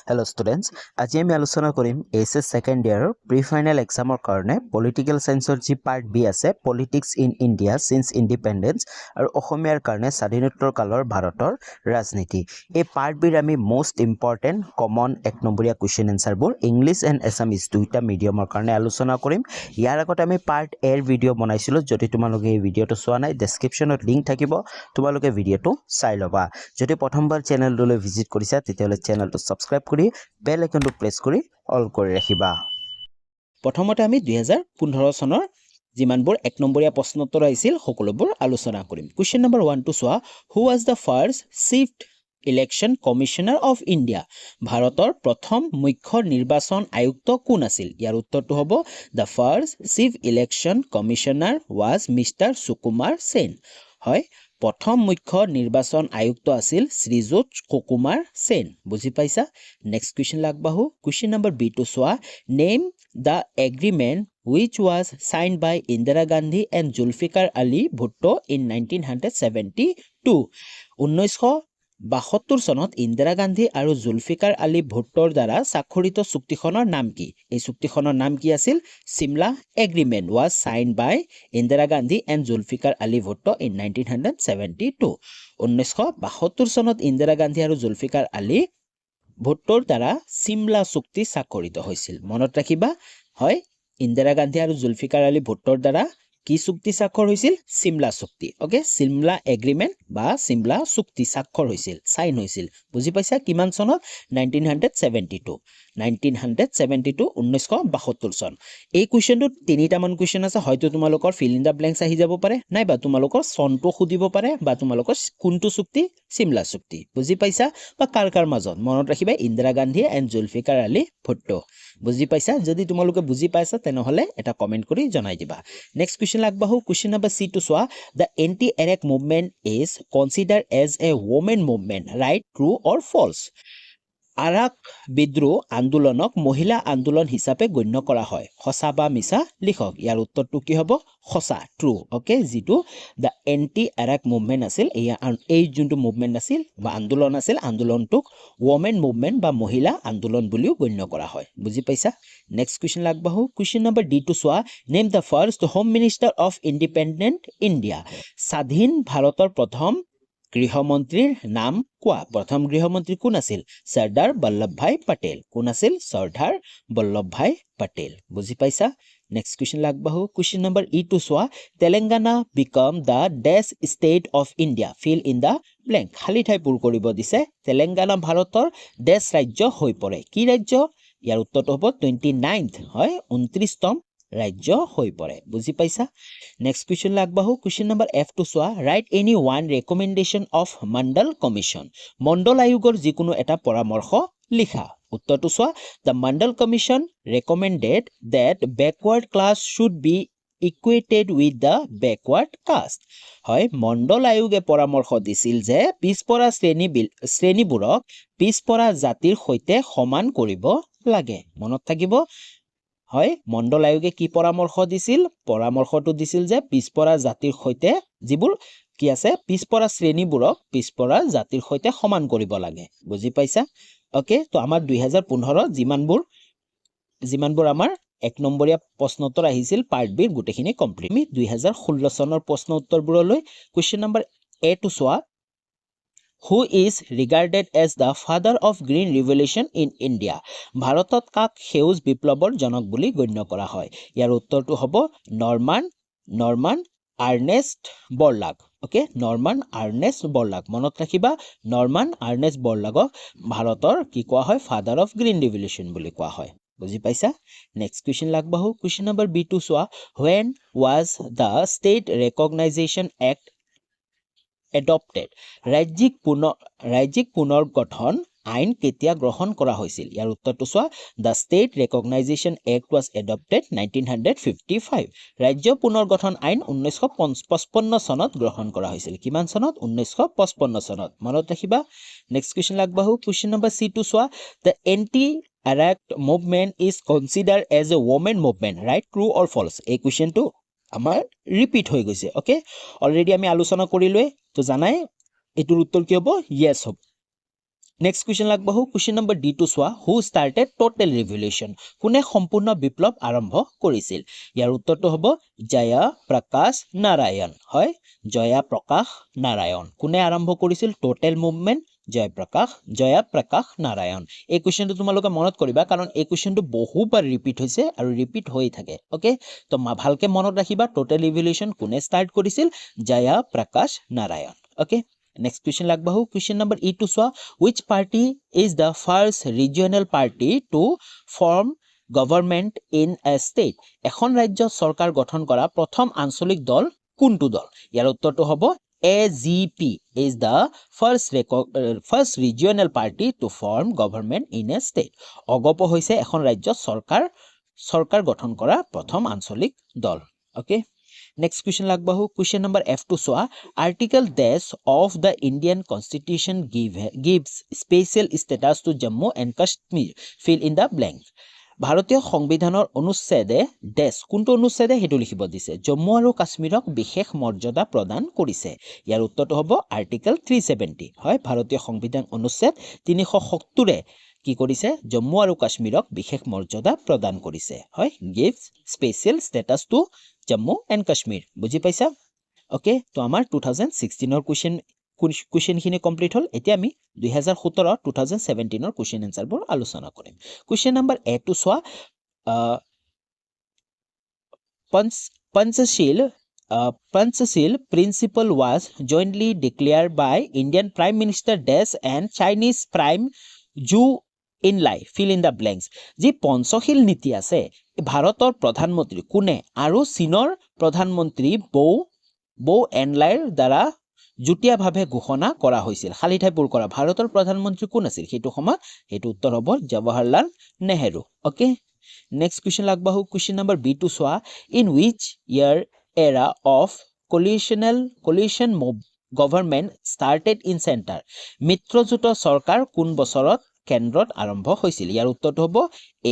Hello students, আজি আমি আলোচনা কৰিম এইচএছ সেকেন্ড ইয়াৰৰ প্ৰি ফাইনেল এক্সামৰ কাৰণে পলিটিকেল সায়েন্সৰ যি পাৰ্ট বি আছে politics in India since independence আৰু অসমীয়াৰ কাৰণে স্বাধীনোত্তৰ কালৰ ভাৰতৰ ৰাজনীতি এই পাৰ্ট বিৰ আমি মোস্ট ইম্পৰ্টেন্ট কমন এক নম্বৰীয়া কুৱেশ্যন এনসাৰবোৰ ইংলিছ এণ্ড এছামিজ দুইটা মিডিয়ামৰ কাৰণে আলোচনা কৰিম ইয়াৰ আগতে আমি পাৰ্ট এৰ ভিডিঅ' বনাইছিলোঁ যদি তোমালোকে এই ভিডিঅ'টো চোৱা নাই ডেছক্ৰিপশ্যনত লিংক থাকিব তোমালোকে ভিডিঅ'টো চাই ল'বা যদি প্ৰথমবাৰ চেনেলটোলৈ ভিজিট কৰিছা তেতিয়াহ'লে চেনেলটো সাবস্ক্ৰাইব কৰি বেল আইকনটো প্ৰেছ কৰি অল কৰি ৰাখিবা প্ৰথমতে আমি 2015 চনৰ যিমানবোৰ এক নম্বৰীয়া প্ৰশ্নোত্তৰ আহিছিল সকলোবোৰ আলোচনা কৰিম কোৱেশ্চন নম্বৰ 1 টো চোৱা who was the first chief election commissioner of India ভাৰতৰ প্ৰথম মুখ্য নিৰ্বাচন আয়ুক্ত কোন আছিল ইয়াৰ উত্তৰটো হ'ব the first chief election commissioner was mister Sukumar Sen হয় প্ৰথম মুখ্য নিৰ্বাচন আয়ুক্ত আছিল শ্ৰীযুত সুকুমাৰ সেন বুজি পাইছা নেক্সট কোৱেশ্চন লাগবাহু কোৱেশ্চন নম্বৰ বি টো চোৱা name the agreement which was signed by Indira Gandhi and Zulfikar Ali Bhutto in 1972 1972 চনত ইন্দিৰা গান্ধী আৰু জুলফিকাৰ আলী ভুট্টোৰ দ্বাৰা স্বাক্ষৰিত চুক্তিখনৰ নাম কি এই চুক্তিখনৰ নাম কি আছিল Shimla agreement was signed by Indira Gandhi and Zulfikar Ali Bhutto in 1972 1972 চনত ইন্দিৰা গান্ধী আৰু জুলফিকাৰ আলী ভুট্টোৰ দ্বাৰা সিমলা চুক্তি স্বাক্ষৰিত হৈছিল মনত ৰাখিবা হয় ইন্দিৰা গান্ধী আৰু জুলফিকাৰ আলী ভুট্টোৰ দ্বাৰা কি চুক্তি স্বাক্ষৰ হৈছিল সিমলা চুক্তি ওকে সিমলা এগ্ৰিমেণ্ট বা সিমলা চুক্তি স্বাক্ষৰ হৈছিল সাইন হৈছিল বুজি পাইছা কিমান চনত 1972 1972 চন এই কোৱেশ্চনটো তিনিটা মান কোৱেশ্চন আছে হয়তো তোমালোকৰ ফিল ইন দা ব্ল্যাঙ্কস আহি যাব পাৰে নাইবা তোমালোকৰ চনটো খুদিব পাৰে বা তোমালোকৰ কোনটো চুক্তি সিমলা চুক্তি বুজি পাইছা বা কাৰ মাজত মনত ৰাখিবা ইন্দিৰা গান্ধী এণ্ড জুলফিকাৰ আলী ভুট্টো বুজি পাইছা যদি তোমালোকে বুজি পাইছা তেনেহলে এটা কমেন্ট কৰি জনাই দিবা নেক্সট কোৱেশ্চন লাগবাহু কোৱেশ্চন নম্বৰ সি টু চোৱা the anti arrack movement is considered as a women movement right true or false আৰাক বিদ্ৰোহ আন্দোলনক মহিলা আন্দোলন হিচাপে গণ্য কৰা হয় সঁচা বা মিছা লিখক ইয়াৰ উত্তৰটো কি হ'ব সঁচা ট্ৰু ওকে যেটো দ্য এন্টি আৰাক মুভমেন্ট আছিল এই যোনটো মুভমেন্ট আছিল বা আন্দোলন আছিল আন্দোলনটোক ওমেন মুভমেন্ট বা মহিলা আন্দোলন বুলিও গণ্য কৰা হয় বুজি পাইছা নেক্সট কোৱেশ্চন লাগবাহু কোৱেশ্চন নম্বৰ ডি টু চোৱা name the first home minister of independent India স্বাধীন ভাৰতৰ প্ৰথম গৃহমন্ত্ৰীৰ নাম কোৱা প্ৰথম গৃহমন্ত্ৰী কোন আছিল চৰ্দাৰ বল্লভভাই পটেল কোন আছিল চৰ্দাৰ বল্লভভাই পটেল বুজি পাইছা নেক্সট কোৱেশ্চন লাগবাহু কোৱেশ্চন নম্বৰ ই টু চোৱা তেলেংগানা বিকাম দ্য ডেছ state of India fill in the blank খালী ঠাই পূৰ কৰিব দিছে তেলেংগানা ভাৰতৰ ডেছ ৰাজ্য হৈ পৰে কি ৰাজ্য ইয়াৰ উত্তৰটো হ'ব 29th হয় 29তম ৰাজ্য হৈ পৰে বুজি পাইছা নেক্সট কোৱেশ্চন লাগবাহু কোৱেশ্চন নম্বৰ এফ টু চোৱা write any one recommendation of Mandal commission Mandal আয়োগৰ যিকোনো এটা পৰামৰ্শ লিখা উত্তৰটো চোৱা the Mandal commission recommended that backward class should be equated with the backward caste হয় মণ্ডল আয়োগে পৰামৰ্শ দিছিল যে পিছপৰা শ্ৰেণীবোৰক পিছপৰা জাতিৰ সৈতে সমান কৰিব লাগে মনত থাকিব হয় মণ্ডল আয়োগে কি পৰামৰ্শ দিছিল পৰামৰ্শটো দিছিল যে পিছপৰা জাতিৰ সৈতে যিবোৰ কি আছে পিছপৰা শ্ৰেণীবোৰক পিছপৰা জাতিৰ সৈতে সমান কৰিব লাগে বুজি পাইছা ওকে তো আমাৰ 2015 যিমানবোৰ আমাৰ এক নম্বৰীয়া প্ৰশ্নোত্তৰ আহিছিল পাৰ্ট বিৰ গুটেখিনি কমপ্লিট আমি 2016 চনৰ প্ৰশ্ন উত্তৰবোৰলৈ কোৱেশ্চন নম্বৰ এ টু চোৱা who is regarded as the father of green revolution in India ভাৰতত কাক সেউজ বিপ্লৱৰ জনক বুলি গণ্য কৰা হয় ইয়াৰ উত্তৰটো হ'ব Norman Ernest Borlaug okay Norman Ernest Borlaug মনত ৰাখিবা নৰ্মান আৰ্নেষ্ট বৰলাগক ভাৰতৰ কি কোৱা হয় ফাদাৰ অফ গ্ৰীণ ৰিভলিউচন বুলি কোৱা হয় বুজি পাইছা নেক্সট কোৱেশ্চন লাগবাহু কোৱেশ্চন নম্বৰ বি টু চোৱা when was the state recognition act adopted ৰাজ্যিক পুনৰ্গঠন আইন কেতিয়া গ্ৰহণ কৰা হৈছিল ইয়াৰ উত্তৰটো চোৱা the state reorganisation act was adopted 1955 ৰাজ্য পুনৰ্গঠন আইন 1955 চনত গ্ৰহণ কৰা হৈছিল কিমান চনত 1955 চনত মনত ৰাখিবা নেক্সট কোৱেশ্চন লাগবাহু কোৱেশ্চন নম্বৰ সি টু চোৱা the anti arrack movement is considered as a women movement right true or false এই কোৱেশ্চনটো আমাৰ ৰিপিট হৈ গৈছে ওকে অলৰেডি আমি আলোচনা কৰিলোৱে তো জানাই এটোৰ উত্তৰ কি হ'ব ইয়েস হ'ব নেক্সট কুৱেশ্যন লাগবাহু কুৱেশ্যন নম্বৰ ডি টু চোৱা হু ষ্টাৰ্টেড টোটেল ৰিভলিউশ্যন কোনে সম্পূৰ্ণ বিপ্লৱ আৰম্ভ কৰিছিল ইয়াৰ উত্তৰটো হ'ব জয়া প্ৰকাশ নাৰায়ণ হয় জয়া প্ৰকাশ নাৰায়ণ কোনে আৰম্ভ কৰিছিল টোটেল মুভমেণ্ট জয়া প্ৰকাশ নাৰায়ণ এই কুৱেশ্যনটো তোমালোকে মনত কৰিবা কাৰণ এই কুৱেশ্যনটো বহুবাৰ ৰিপিট হৈছে আৰু ৰিপিট হৈ থাকে ওকে তো ভালকে মনত ৰাখিবা টোটেল ৰিভলিউশ্যন কোনে ষ্টাৰ্ট কৰিছিল জয়া প্ৰকাশ Narayan okay Next question লাগবাহু question number E to soa which party is the first regional party to form government in a state এখন ৰাজ্য সৰকাৰ গঠন কৰা প্ৰথম আঞ্চলিক দল কোনটো দল ইয়াৰ উত্তৰটো হ'ব AGP is the first regional party to form government in a state অগপ হৈছে এখন ৰাজ্য সৰকাৰ গঠন কৰা প্ৰথম আঞ্চলিক দল okay Next question লাগবাহু question number F to soa article dash of the Indian constitution gives special status to Jammu and Kashmir fill in the blank ভাৰতীয় সংবিধানৰ অনুচ্ছেদে দেশ কোনটো অনুচ্ছেদে হেতু লিখিব দিছে জম্মু আৰু কাশ্মীৰক বিশেষ মৰ্যাদা প্ৰদান কৰিছে ইয়াৰ উত্তৰটো হ'ব আৰ্টিকেল 370 হয় ভাৰতীয় সংবিধান অনুচ্ছেদ 370 ৰে কি কৰিছে জম্মু আৰু কাশ্মীৰক বিশেষ মৰ্যাদা প্ৰদান কৰিছে হয় gives special status to Jammu and Kashmir বুজি পাইছা ওকে তো আমাৰ 2016 ৰ কুৱেশ্যন খিনি কমপ্লিট হল এতিয়া আমি 2017 2017 ৰ কুৱেশ্যন আনসাৰ বোৰ আলোচনা কৰিম কুৱেশ্যন নম্বৰ এ টু সোৱা Panchashil principle was jointly declared by Indian Prime Minister Dash and Chinese Prime Zhou Enlai fill in the blanks যি পঞ্চশীল নীতি আছে ভাৰতৰ প্ৰধানমন্ত্ৰী কোনে আৰু চীনৰ প্ৰধানমন্ত্ৰী বৌ এনলাইৰ দ্বাৰা জুটিয়াভাৱে ঘোষণা কৰা হৈছিল খালি ঠাই পূৰ কৰা ভাৰতৰ প্ৰধানমন্ত্ৰী কোন আছিল হেতু সময় হেতু উত্তৰ হ'ব Jawaharlal Nehru okay next question লাগবাহু কুৱেশ্যন নম্বৰ বি টু সোৱা in which year era of coalition government started in center মিত্ৰজোঁটৰ চৰকাৰ কোন বছৰত কেন্দ্ৰত আৰম্ভ হৈছিল ইয়াৰ উত্তৰটো হ'ব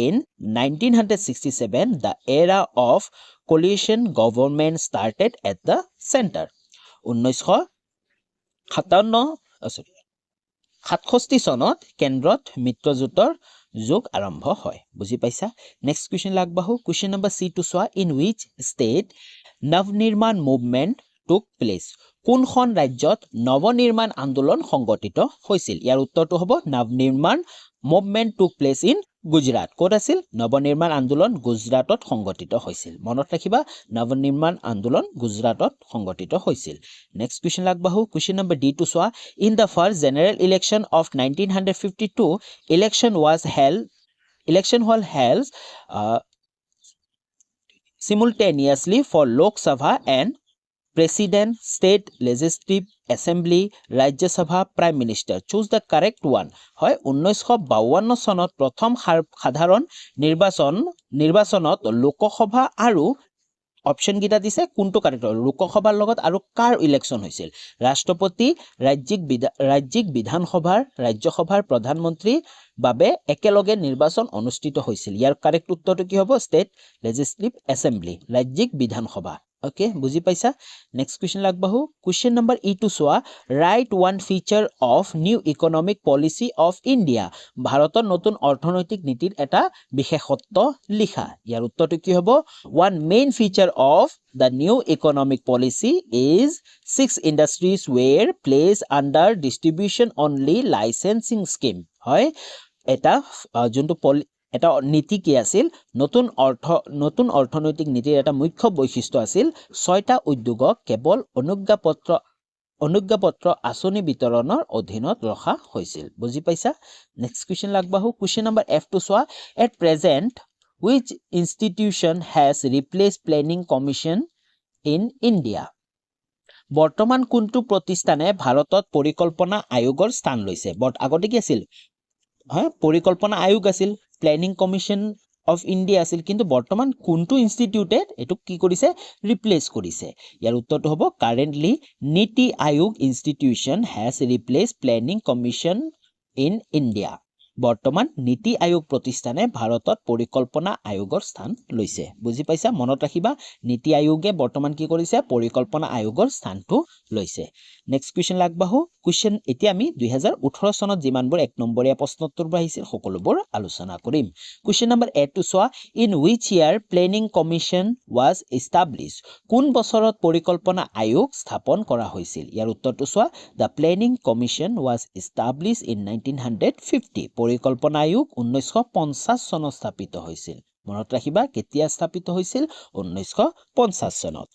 in 1967 the era of coalition government started at the center 1967 চনত কেন্দ্ৰত মিত্ৰজোঁটৰ যোগ আৰম্ভ হয় বুজি পাইছা নেক্সট কুৱেশ্যন লাগবাহু কুৱেশ্যন নম্বৰ সি টু সোৱা in which state Navnirman movement took place কোনখন ৰাজ্যত নৱনিৰ্মাণ আন্দোলন সংগঠিত হৈছিল ইয়াৰ উত্তৰটো হ'ব Navnirman movement took place in Gujarat ক'ত আছিল নৱনিৰ্মাণ আন্দোলন গুজৰাটত সংগঠিত হৈছিল মনত ৰাখিবা নৱনিৰ্মাণ আন্দোলন গুজৰাটত সংগঠিত হৈছিল নেক্সট কুৱেশ্যন লাগবাহু কুৱেশ্যন নম্বৰ ডি টু সোৱা in the first general election of 1952 election was held simultaneously for Lok Sabha and President, State Legislative Assembly, Rajya Sabha, Prime Minister. Choose the correct one. হয় 1952 চনত প্ৰথম সাধাৰণ নিৰ্বাচনত লোকসভা আৰু option গিটা দিছে কোনটো কাৰেক্ট লোকসভাৰ লগত আৰু কাৰ ইলেকশ্যন হৈছিল ৰাষ্ট্ৰপতি ৰাজ্যিক বিধানসভাৰ ৰাজ্যসভাৰ প্ৰধানমন্ত্ৰী বাবে একেলগে নিৰ্বাচন অনুষ্ঠিত হৈছিল ইয়াৰ কাৰেক্ট উত্তৰটো কি হ'ব ষ্টেট লেজিসলেটিভ এছেম্বলি ৰাজ্যিক বিধানসভা ওকে বুজি পাইছা নেক্সট কুৱেশ্যন লাগবাহু কুৱেশ্যন নম্বৰ ই টু সোৱা write one feature of new economic policy of India ভাৰতৰ নতুন অৰ্থনৈতিক নীতিৰ এটা বিশেষত্ব লিখা ইয়াৰ উত্তৰটো কি হ'ব one main feature of the new economic policy is 6 industries were placed under distribution only licensing scheme হয় এটা যোনটো এটা নীতি কি আছিল নতুন অৰ্থনৈতিক নীতিৰ এটা মুখ্য বৈশিষ্ট্য আছিল 6টা উদ্যোগক কেৱল অনুজ্ঞাপত্ৰ আঁচনি বিতৰণৰ অধীনত ৰখা হৈছিল বুজি পাইছা নেক্সট কুৱেশ্যন লাগবাহু কুৱেশ্যন নম্বৰ এফ টু সোৱা at present which institution has replaced planning commission in India বৰ্তমান কোনটো প্ৰতিষ্ঠানে ভাৰতত পৰিকল্পনা আয়োগৰ স্থান লৈছে আগতে কি আছিল হয় পৰিকল্পনা আয়োগ আছিল প্লেনিং কমিশন অফ ইণ্ডিয়া আছিল কিন্তু বৰ্তমান কোনটো ইনষ্টিটিউটেড এটো কি কৰিছে ৰিপ্লেস কৰিছে ইয়াৰ উত্তৰটো হ'ব currently NITI Aayog institution has replaced planning commission in India বৰ্তমান নীতি আয়োগ প্ৰতিষ্ঠানে ভাৰতত পৰিকল্পনা আয়োগৰ স্থান লৈছে বুজি পাইছা মনত ৰাখিবা নীতি আয়োগে বৰ্তমান কি কৰিছে পৰিকল্পনা আয়োগৰ স্থানটো লৈছে নেক্সট কোৱেশ্চন লাগবাহু কোৱেশ্চন এতিয়া আমি 2018 চনত যিমানবোৰ এক নম্বৰীয়া প্ৰশ্নোত্তৰবোৰ আহিছিল সকলোবোৰ আলোচনা কৰিম কোৱেশ্চন নম্বৰ A টো চোৱা in which year planning commission was established কোন বছৰত পৰিকল্পনা আয়োগ স্থাপন কৰা হৈছিল ইয়াৰ উত্তৰটো চোৱা the planning commission was established in 1950 পৰিকল্পনা আয়োগ 1950 চনত স্থাপিত হৈছিল মনত ৰাখিবা কেতিয়া স্থাপিত হৈছিল 1950 চনত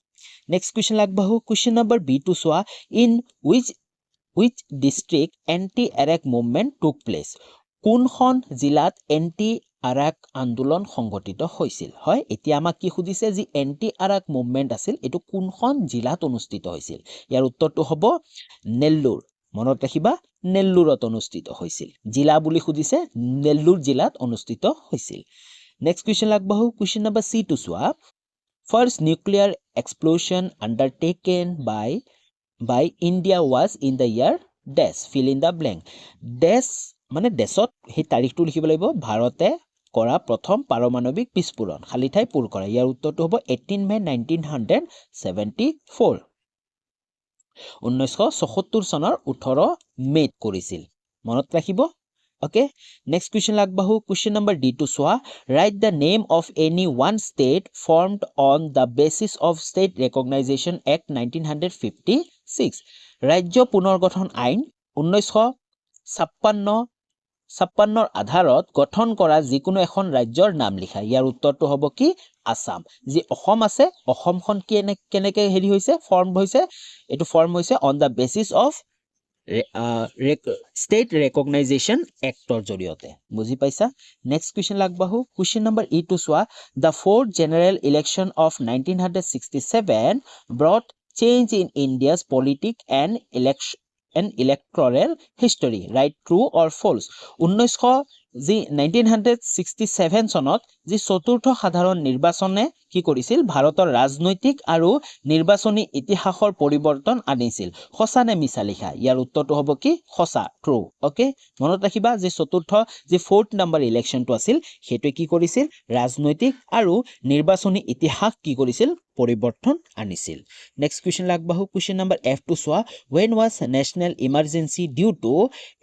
নেক্সট কোৱেশ্চন লাগবাহু কোৱেশ্চন নম্বৰ B টো চোৱা in which district anti-Iraq movement took place কোনখন জিলাত এন্টি আৰাক আন্দোলন সংগঠিত হৈছিল হয় এতিয়া আমাক কি খুদিছে যি এন্টি আৰাক মুভমেন্ট আছিল এটো কোনখন জিলাত অনুষ্ঠিত হৈছিল ইয়াৰ উত্তৰটো হ'ব নেল্লুৰ মনত ৰাখিবা নেল্লুৰত অনুষ্ঠিত হৈছিল জিলা বুলি খুদিছে নেল্লুৰ জিলাত অনুষ্ঠিত হৈছিল নেক্সট কোৱেশ্চন লাগবাহু কোৱেশ্চন নম্বৰ C টো চোৱা first nuclear explosion undertaken by India was in the year dash fill in the blank dash মানে দেশত হে তাৰিখটো লিখিব লাগিব ভাৰতে কৰা প্ৰথম পাৰমাণৱিক বিস্ফোৰণ খালি ঠাই পূৰ কৰা ইয়াৰ উত্তৰটো হ'ব 18 মে 1974 1974 চনৰ 18 মেত কৰিছিল মনত ৰাখিব Okay, next question লাগবাহু question number D to চোৱা write the name of any one state formed on the basis of State Recognition Act 1956 ৰাজ্য পুনৰ্গঠন আইন 1956 আধাৰত গঠন কৰা যিকোনো এখন ৰাজ্যৰ নাম লিখা ইয়াৰ উত্তৰটো হ'ব কি আসাম যি অসম আছে অসমখন কেনেকে হেৰি হৈছে ফৰ্ম হৈছে এটো ফৰ্ম হৈছে on the basis of State Recognition Actor জৰিয়তে বুজি পাইছা নেক্সট কোৱেশ্চন লাগবাহু কোৱেশ্চন নম্বৰ E to চোৱা the fourth general election of 1967 brought change in India's politics and electoral history right true or false 1967 চনত যি চতুৰ্থ সাধাৰণ নিৰ্বাচনে কি কৰিছিল ভাৰতৰ ৰাজনৈতিক আৰু নিৰ্বাচনী ইতিহাসৰ পৰিৱৰ্তন আনিছিল সঁচা নে মিছা লিখা ইয়াৰ উত্তৰটো হ'ব কি সঁচা ট্ৰু ওকে মনত ৰাখিবা যে চতুৰ্থ যে ফৰ্থ নম্বৰ ইলেকশনটো আছিল হেতু কি কৰিছিল ৰাজনৈতিক আৰু নিৰ্বাচনী ইতিহাস কি কৰিছিল পৰিৱৰ্তন আনিছিল নেক্সট কোৱেশ্চন লাগবাহু কোৱেশ্চন নম্বৰ F টো চোৱা when was national emergency due to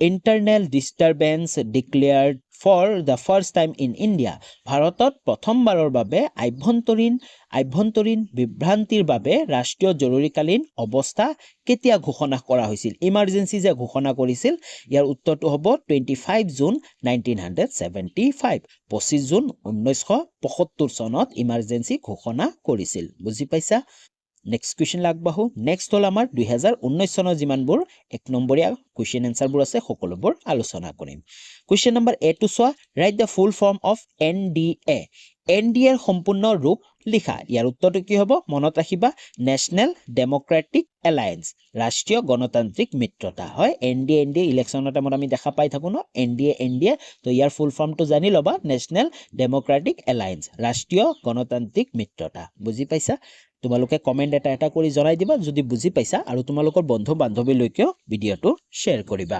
internal disturbance declared for the first time in India ভাৰতত প্ৰথমবাৰৰ বাবে আভ্যন্তৰীণ বিভ্ৰান্তিৰ বাবে ৰাষ্ট্ৰীয় জৰুৰীকালীন অৱস্থা কেতিয়া ঘোষণা কৰা হৈছিল ইমাৰ্জেন্সি যে ঘোষণা কৰিছিল ইয়াৰ উত্তৰটো হ'ব 25 জুন 1975 25 জুন 1975 চনত ইমাৰ্জেন্সি ঘোষণা কৰিছিল বুজি পাইছা নেক্সট কোৱেশ্চন লাগবাহু নেক্সট হল আমাৰ 2019 চনৰ যিমানবোৰ এক নম্বৰীয়া কোৱেশ্চন আনসাৰবোৰ আছে সকলোবোৰ আলোচনা কৰিম কোৱেশ্চন নম্বৰ A টো চোৱা write the full form of NDA NDA ৰ সম্পূৰ্ণ ৰূপ লিখা ইয়াৰ উত্তৰটো কি হ'ব মনত ৰাখিবা নেশনেল ডেমক্ৰেটিক এলায়েন্স ৰাষ্ট্ৰীয় গণতান্ত্ৰিক মিত্ৰতা হয় NDA ইলেকশ্যনৰ টাইমত আমি দেখা পাই থাকো ন NDA তো ইয়াৰ ফুল ফৰ্মটো জানি লবা নেশনেল ডেমক্ৰেটিক এলায়েন্স ৰাষ্ট্ৰীয় গণতান্ত্ৰিক মিত্ৰতা বুজি পাইছা তোমালোকে কমেন্ট এটা কৰি জনাই দিবা যদি বুজি পাইছা আৰু তোমালোকৰ বন্ধু বান্ধৱীলৈকেও ভিডিওটো শেয়াৰ কৰিবা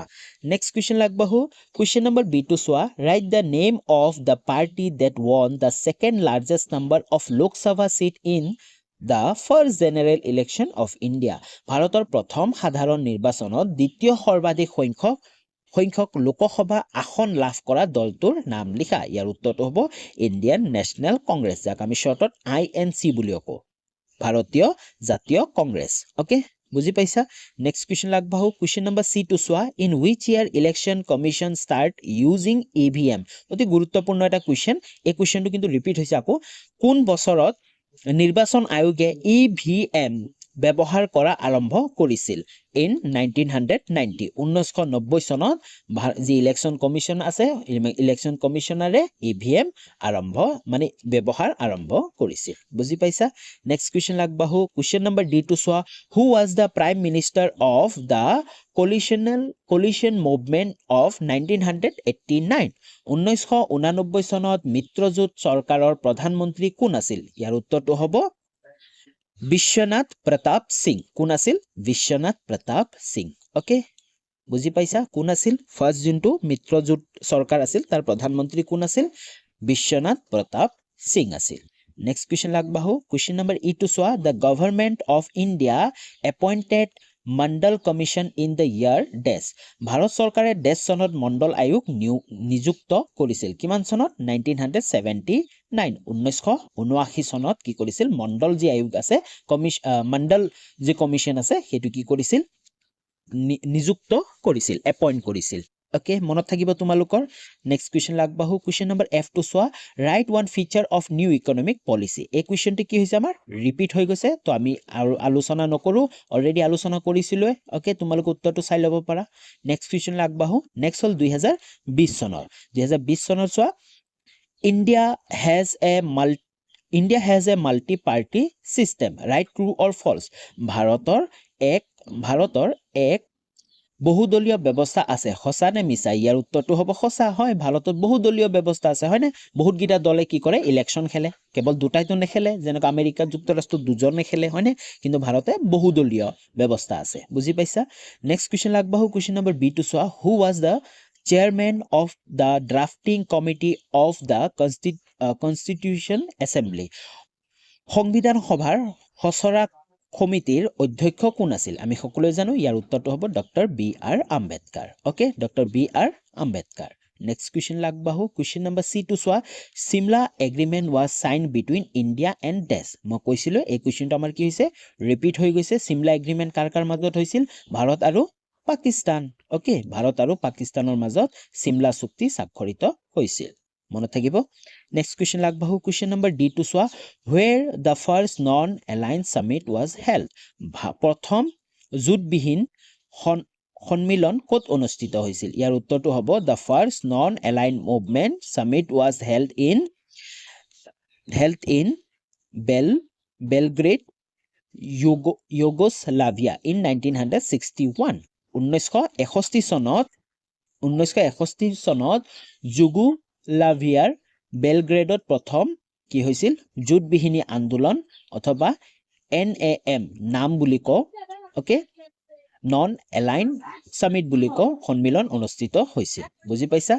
নেক্সট কোৱেশ্চন লাগবাহু কোৱেশ্চন নম্বৰ B টো চোৱা write the name of the party that won the second largest number of Lok Sabha seat in the first general election of India ভাৰতৰ প্ৰথম সাধাৰণ নিৰ্বাচনত দ্বিতীয় সৰ্বাধিক সংখ্যক লোকসভা আসন লাভ কৰা দলটোৰ নাম লিখা ইয়াৰ উত্তৰটো হ'ব ইণ্ডিয়ান নেশনেল কংগ্ৰেছ যাক আমি শৰ্টত INC বুলিও কওঁ ভাৰতীয় জাতীয় কংগ্ৰেছ ওকে বুজি পাইছা নেক্সট কোৱেশ্চন লাগবাহু কোৱেশ্চন নম্বৰ C টো চোৱা in which year election commission start using EVM অতি গুৰুত্বপূৰ্ণ এটা কোৱেশ্চন এই কোৱেশ্চনটো কিন্তু ৰিপিট হৈছে আকৌ কোন বছৰত নিৰ্বাচন আয়োগে EVM ব্যৱহাৰ কৰা আৰম্ভ কৰিছিল in 1990 1990 চনত যি ইলেকশ্যন কমিশ্যন আছে ইলেকশ্যন কমিশ্যনাৰে EVM ব্যৱহাৰ আৰম্ভ কৰিছিল বুজি পাইছা নেক্সট কোৱেশ্চন লাগবাহু কোৱেশ্চন নম্বৰ D টো চোৱা who was the prime minister of the coalition movement of 1989 1989 চনত মিত্ৰজোঁট চৰকাৰৰ প্ৰধানমন্ত্ৰী কোন আছিল ইয়াৰ উত্তৰটো হ'ব বিশ্বনাথ প্ৰতাপ সিং কোন আছিল বিশ্বনাথ প্ৰতাপ সিং ওকে বুজি পাইছা কোন আছিল ফাৰ্ষ্ট যোনটো মিত্ৰজোঁট চৰকাৰ আছিল তাৰ প্ৰধানমন্ত্ৰী কোন আছিল বিশ্বনাথ প্ৰতাপ সিং আছিল নেক্সট কুৱেশ্যন আগবাঢ়ো কুৱেশ্যন নম্বৰ টো চোৱা the government of India appointed Mandal commission in the year dash ভাৰত চৰকাৰে ডেছ চনত মণ্ডল আয়োগ নিযুক্ত কৰিছিল কিমান চনত 1979 1979 চনত কি কৰিছিল মণ্ডল যি আয়োগ আছে মণ্ডল যি কমিশ্যন আছে সেইটো কি কৰিছিল নিযুক্ত কৰিছিল এপইণ্ট কৰিছিল ওকে মনত থাকিব তোমালোকৰ নেক্সট কুৱেশ্যন আগবাঢ়ো কুৱেশ্যন নম্বৰ F2 চোৱা write one feature of new economic policy এই কুৱেশ্যনটো কি হৈছে আমাৰ ৰিপিট হৈ গৈছে তো আমি আৰু আলোচনা নকৰো অলৰেডি আলোচনা কৰিছিলো ওকে তোমালোকে উত্তৰটো চাই ল'ব পাৰা নেক্সট কুৱেশ্যন আগবাঢ়ো নেক্সট হ'ল 2020 চনৰ 2020 চনৰ চোৱা India has a multi-party system right true or false ভাৰতৰ এক বহুদলীয় ব্যৱস্থা আছে সঁচা নে মিছা ইয়াৰ উত্তৰটো হ'ব সঁচা হয় ভাৰতত বহুদলীয় ব্যৱস্থা আছে হয় নে বহুত গিটা দলে কি কৰে ইলেকশন খেলে কেৱল দুটাইতো নেখেলে যেনেকৈ আমেৰিকা যুক্তৰাষ্ট্ৰ দুজনে খেলে হয় নে কিন্তু ভাৰতে বহুদলীয় ব্যৱস্থা আছে বুজি পাইছা নেক্সট কুৱেশ্যন আগবাঢ়ো কুৱেশ্যন নম্বৰ B টো চোৱা হু was the chairman of the drafting committee of the Constitution Assembly সংবিধান সভাৰ খচৰা কমিটিৰ অধ্যক্ষ কোন আছিল আমি সকলোৱে জানো ইয়াৰ উত্তৰটো হ'ব doctor B.R. Ambedkar okay doctor B.R. Ambedkar next question আগবাঢ়ো কুৱেশ্যন নম্বৰ C টো চোৱা Simla agreement was signed between India and Desh মই কৈছিলো এই কুৱেশ্যনটো আমাৰ কি হৈছে ৰিপিট হৈ গৈছে Simla agreement কাৰ মাজত হৈছিল ভাৰত আৰু পাকিস্তান ওকে ভাৰত আৰু পাকিস্তানৰ মাজত Simla চুক্তি স্বাক্ষৰিত হৈছিল মনত থাকিব নেক্সট কুৱেশ্যন আগবাঢ়ো কুৱেশ্যন নম্বৰ D টো চোৱা where the first non-aligned summit was held প্ৰথম জোটবিহীন সন্মিলন ক'ত অনুষ্ঠিত হৈছিল ইয়াৰ উত্তৰটো হ'ব the first non-aligned movement summit was held in Belgrade Yugoslavia in 1961 1961 চনত যুগোস্লাভিয়াৰ বেলগ্ৰেডত প্ৰথম কি হৈছিল জোটবিহীন আন্দোলন অথবা NAM নাম বুলি কও ওকে নন এলাইন সামিট বুলি কও সন্মিলন অনুষ্ঠিত হৈছিল বুজি পাইছা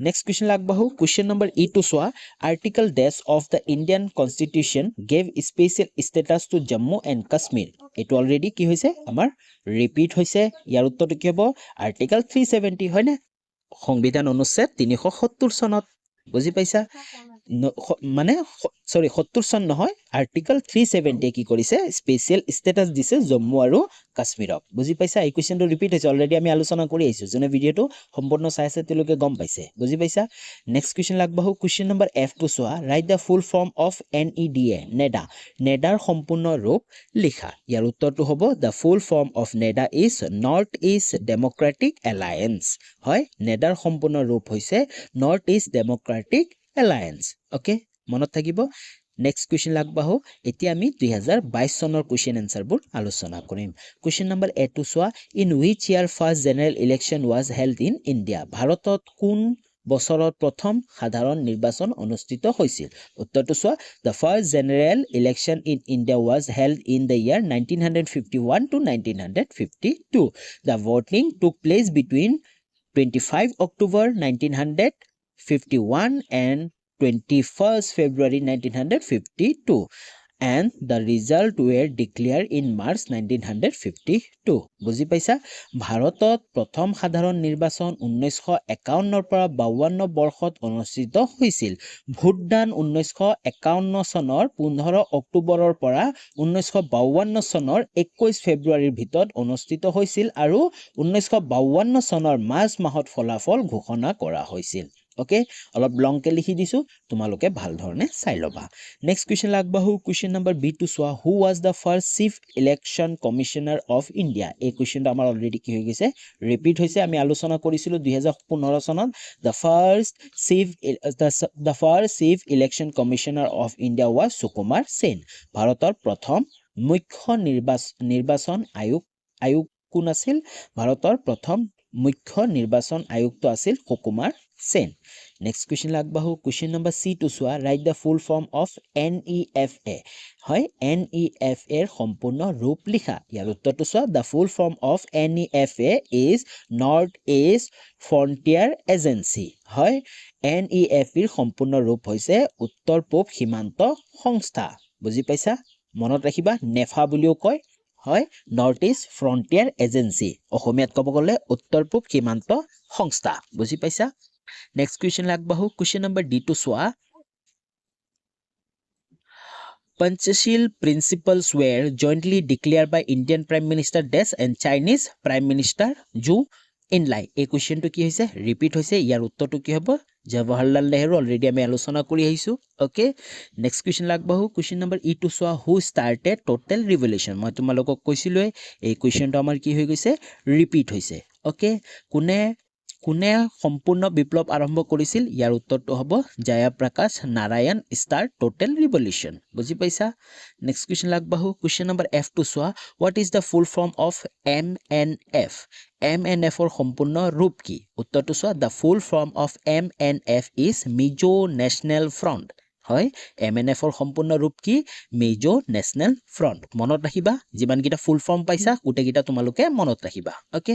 নেক্সট কুৱেশ্যন আগবাঢ়ো কুৱেশ্যন নম্বৰ E টো চোৱা article dash of the Indian constitution gave special status to Jammu and Kashmir এটো অলৰেডি কি হৈছে আমাৰ ৰিপিট হৈছে ইয়াৰ উত্তৰটো কি হ'ব আৰ্টিকল 370 হয় না সংবিধান অনুচ্ছেদ 370 চনত বুজি পাইছা মানে সৰি 70 চন নহয় আৰ্টিকল 370 কি কৰিছে স্পেচিয়েল ষ্টেটাছ দিছে জম্মু আৰু কাশ্মীৰক বুজি পাইছা এই কুৱেশ্যনটো ৰিপিট হৈছে অলৰেডি আমি আলোচনা কৰি আহিছো যোনে ভিডিঅটো সম্পূৰ্ণ চাই আছে তেওঁলোকে গম পাইছে বুজি পাইছা নেক্সট কুৱেশ্যন আগবাঢ়ো কুৱেশ্যন নম্বৰ F টো চোৱা write the full form of NEDA নেডাৰ সম্পূৰ্ণ ৰূপ লিখা ইয়াৰ উত্তৰটো হ'ব the full form of NEDA is north east democratic alliance হয় নেডাৰ সম্পূৰ্ণ ৰূপ হৈছে north east democratic alliance okay মনত থাকিব নেক্সট কুৱেশ্যন আগবাঢ়ো এতিয়া আমি 2022 চনৰ কুৱেশ্যন এনসাৰবোৰ আলোচনা কৰিম কুৱেশ্যন নম্বৰ A টো চোৱা in which year first general election was held in India ভাৰতত কোন বছৰত প্ৰথম সাধাৰণ নিৰ্বাচন অনুষ্ঠিত হৈছিল উত্তৰটো চোৱা the first general election in India was held in the year 1951 to 1952 the voting টুক place between 25 October 1951 and 21st February 1952 and the result were declared in March 1952 বুজি পাইছা ভাৰতত প্ৰথম সাধাৰণ নিৰ্বাচন 1951 পৰা 52 বৰ্ষত অনুষ্ঠিত হৈছিল ভোটদান 1951 চনৰ 15 অক্টোবৰৰ পৰা 1952 চনৰ 21 ফেব্ৰুৱাৰীৰ ভিতৰত অনুষ্ঠিত হৈছিল আৰু 1952 চনৰ মাৰ্চ মাহত ফলাফল ঘোষণা কৰা হৈছিল ওকে অলপ লংকে লিখি দিছো তোমালোকে ভাল ধৰণে চাই লবা নেক্সট কুৱেশ্যন আগবাঢ়ো কুৱেশ্যন নম্বৰ B টো চোৱা হু was the first chief election commissioner of India এই কুৱেশ্যনটো আমাৰ অলৰেডি কি হৈ গৈছে ৰিপিট হৈছে আমি আলোচনা কৰিছিলো 2015 চনত the first chief election commissioner of India was Sukumar Sen ভাৰতৰ প্ৰথম মুখ্য নিৰ্বাচন আয়োগ কোন আছিল ভাৰতৰ প্ৰথম মুখ্য নিৰ্বাচন আয়ুক্ত আছিল সুকুমাৰ সেন নেক্সট কুৱেশ্যন আগবাঢ়ো কুৱেশ্যন নম্বৰ চি টু চোৱা write the full form of NEFA হয় NEFA ৰ সম্পূৰ্ণ ৰূপ লিখা ইয়াৰ উত্তৰটো চোৱা the full form of NEFA is north east frontier agency হয় NEFA ৰ সম্পূৰ্ণ ৰূপ হৈছে উত্তৰ পূব সীমান্ত সংস্থা বুজি পাইছা মনত ৰাখিবা নেফা বুলিও কয় হয় নৰ্থ ইষ্ট ফ্ৰণ্টিয়াৰ এজেঞ্চি অসমীয়াত ক'ব গ'লে উত্তৰ পূব সীমান্ত সংস্থা বুজি পাইছা নেক্সট কুৱেশ্যন আগবাঢ়ো কুৱেশ্যন নম্বৰ ডি টু চোৱা Panchashil principles were jointly declared by Indian Prime Minister Des and Chinese Prime Minister Zhou Enlai. এই কুৱেশ্যনটো কি হৈছে ৰিপিট হৈছে ইয়াৰ উত্তৰটো কি হ'ব জৱাহৰলাল নেহৰু অলৰেডি আমি আলোচনা কৰি আহিছো ওকে নেক্সট কুৱেশ্যন আগবাঢ়ো কুৱেশ্যন নম্বৰ ই টু চোৱা হু ষ্টাৰ্টেড টোটেল ৰিভলিউশ্যন মই তোমালোকক কৈছিলোৱে এই কুৱেশ্যনটো আমাৰ কি হৈ গৈছে ৰিপিট হৈছে ওকে কোনে সম্পূৰ্ণ বিপ্লৱ আৰম্ভ কৰিছিল ইয়াৰ উত্তৰটো হ'ব Jayaprakash Narayan start total revolution বুজি পাইছা নেক্সট কুৱেশ্যন আগবাঢ়ো কুৱেশ্যন নম্বৰ এফ টু চোৱা what is the full form of MNF MNF ৰ সম্পূৰ্ণ ৰূপ কি উত্তৰটো চোৱা the full form of MNF is Mizo national front হয় MNF ৰ সম্পূৰ্ণ ৰূপ কি মিজো নেশ্যনেল ফ্ৰণ্ট মনত ৰাখিবা যিমানকেইটা ফুল ফৰ্ম পাইছা গোটেইকেইটা তোমালোকে মনত ৰাখিবা ওকে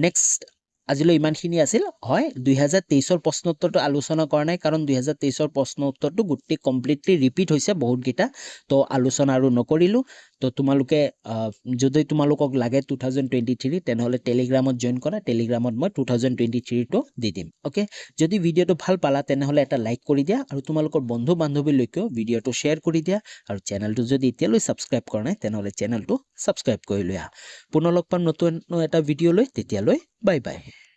নেক্সট আজিলৈ ইমানখিনি আছিল হয় 2023 ৰ প্ৰশ্ন উত্তৰটো আলোচনা কৰা নাই কাৰণ 2023 ৰ প্ৰশ্ন উত্তৰটো গোটেই কমপ্লিটলি ৰিপিট হৈছে বহুত গিটা তো আলোচনা আৰু নকৰিলো তো তোমালোকে যদি তোমালোকক লাগে 2023 তেনেহলে টেলিগ্ৰামত জয়েন কৰা টেলিগ্ৰামত মই 2023 টো দি দিম ওকে যদি ভিডিওটো ভাল পালা তেনেহলে এটা লাইক কৰি দিয়া আৰু তোমালোকৰ বন্ধু বান্ধৱীলৈকেও ভিডিওটো শেয়াৰ কৰি দিয়া আৰু চেনেলটো যদি এতিয়ালৈ সাবস্ক্ৰাইব কৰা নাই তেনেহলে চেনেলটো সাবস্ক্ৰাইব কৰি লোৱা পুনৰ লগ পাম নতুন এটা ভিডিও লৈ তেতিয়ালৈ বাই বাই